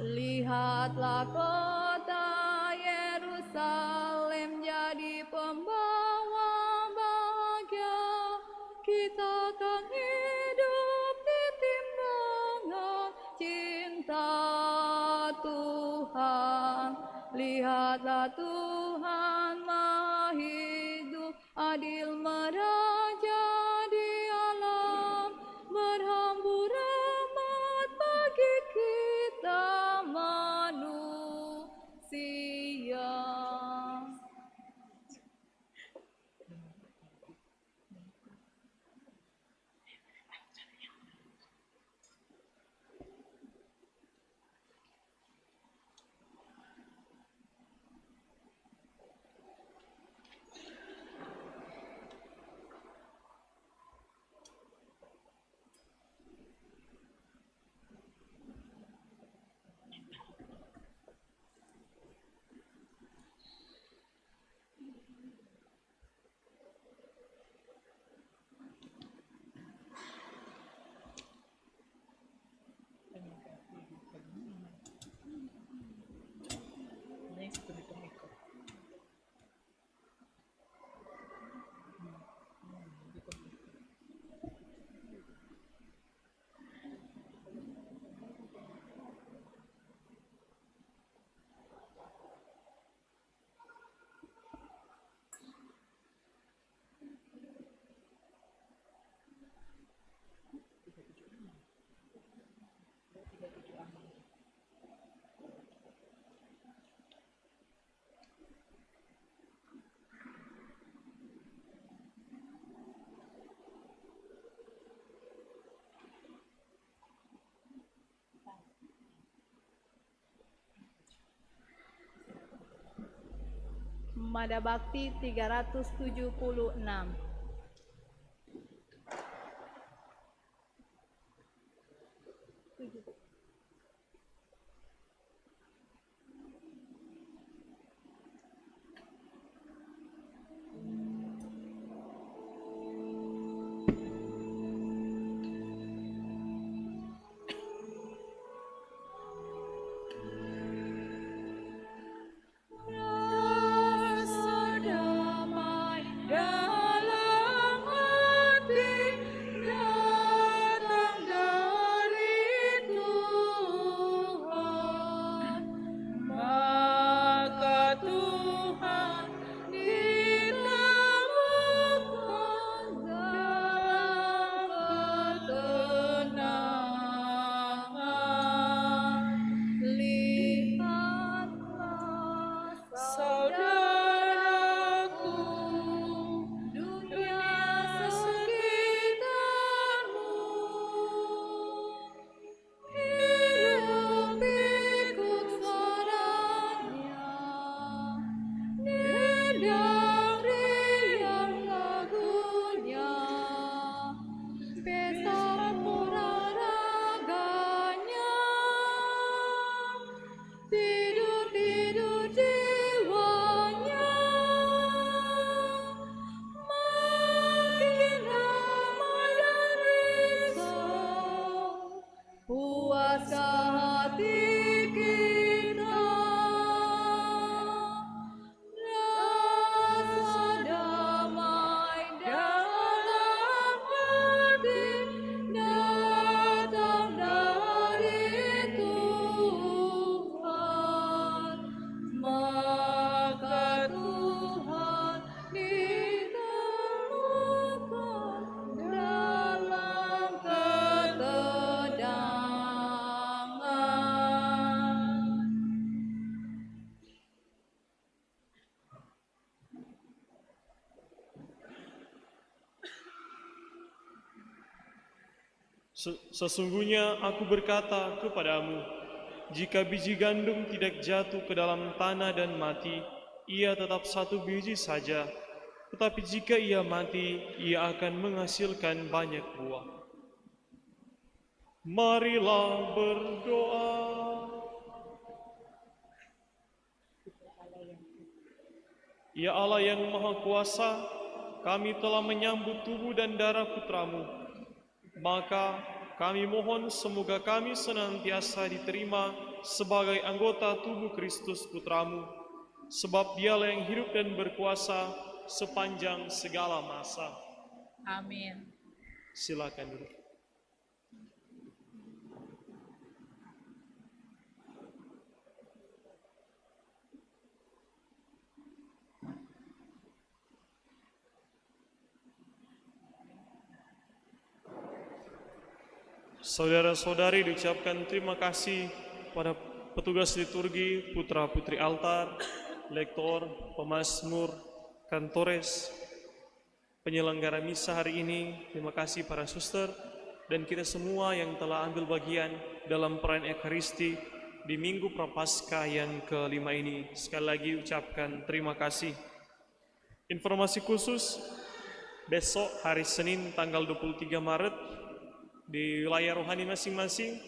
Lihatlah kota Yerusalem jadi pembawa bahagia. Kita akan hidup di timbangan Lihatlah Tuhan Maha Hidup, adil meraja di alam, berhambur rahmat bagi kita manusia. Mada Bakti 376. Sesungguhnya aku berkata kepadamu, jika biji gandum tidak jatuh ke dalam tanah dan mati, ia tetap satu biji saja. Tetapi jika ia mati, ia akan menghasilkan banyak buah. Marilah berdoa. Ya Allah yang Maha Kuasa, kami telah menyambut tubuh dan darah Putramu. Maka kami mohon semoga kami senantiasa diterima sebagai anggota tubuh Kristus Putramu, sebab Dialah yang hidup dan berkuasa sepanjang segala masa. Amin. Silakan duduk. Saudara-saudari, diucapkan terima kasih pada petugas liturgi, putra-putri altar, lektor, pemazmur, kantores, penyelenggara misa hari ini. Terima kasih para suster dan kita semua yang telah ambil bagian dalam perayaan Ekaristi di Minggu Prapaskah yang kelima ini. Sekali lagi ucapkan terima kasih. Informasi khusus, besok hari Senin tanggal 23 Maret di wilayah rohani masing-masing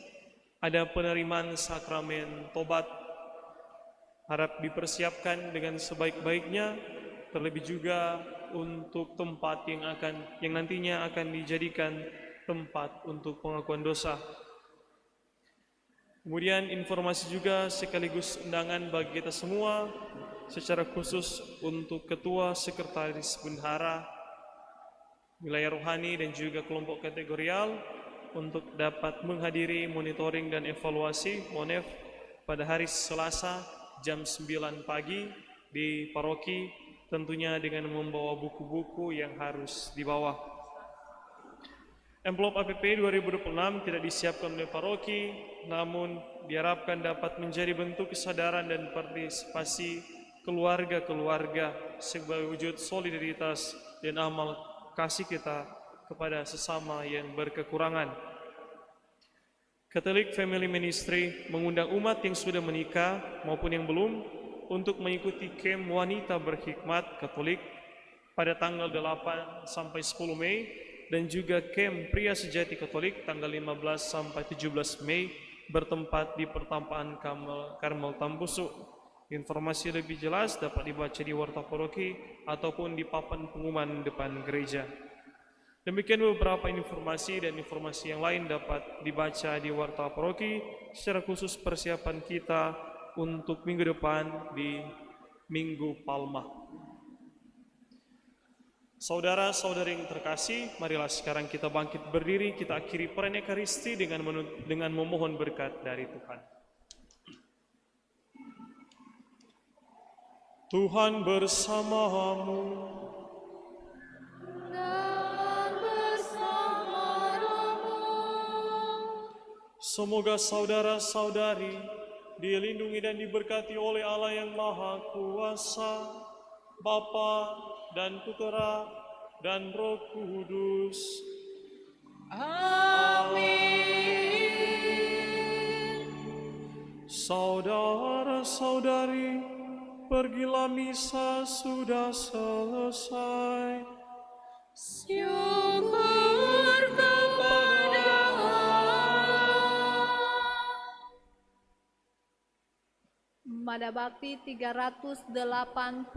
ada penerimaan sakramen tobat. Harap dipersiapkan dengan sebaik-baiknya, terlebih juga untuk tempat yang nantinya akan dijadikan tempat untuk pengakuan dosa. Kemudian informasi juga sekaligus undangan bagi kita semua, secara khusus untuk ketua, sekretaris bendahara, wilayah rohani dan juga kelompok kategorial untuk dapat menghadiri monitoring dan evaluasi MONEF pada hari Selasa jam 9 pagi di paroki, tentunya dengan membawa buku-buku yang harus dibawa. Amplop APP 2026 tidak disiapkan oleh paroki, namun diharapkan dapat menjadi bentuk kesadaran dan partisipasi keluarga-keluarga sebagai wujud solidaritas dan amal kasih kita kepada sesama yang berkekurangan. Catholic Family Ministry mengundang umat yang sudah menikah maupun yang belum untuk mengikuti camp wanita berhikmat Katolik pada tanggal 8 sampai 10 Mei dan juga camp pria sejati Katolik tanggal 15 sampai 17 Mei bertempat di Pertampaan Karmel Tambusu. Informasi lebih jelas dapat dibaca di Warta Paroki ataupun di papan pengumuman depan gereja. Demikian beberapa informasi dan informasi yang lain dapat dibaca di Warta Paroki, secara khusus persiapan kita untuk minggu depan di Minggu Palma. Saudara-saudari yang terkasih, marilah sekarang kita bangkit berdiri, kita akhiri perayaan Ekaristi dengan memohon berkat dari Tuhan. Tuhan bersamamu. Semoga saudara-saudari dilindungi dan diberkati oleh Allah yang Maha Kuasa, Bapa dan Putera dan Roh Kudus. Amin. Saudara-saudari, pergilah, misa sudah selesai. Syukur kepada Mada Bakti 385.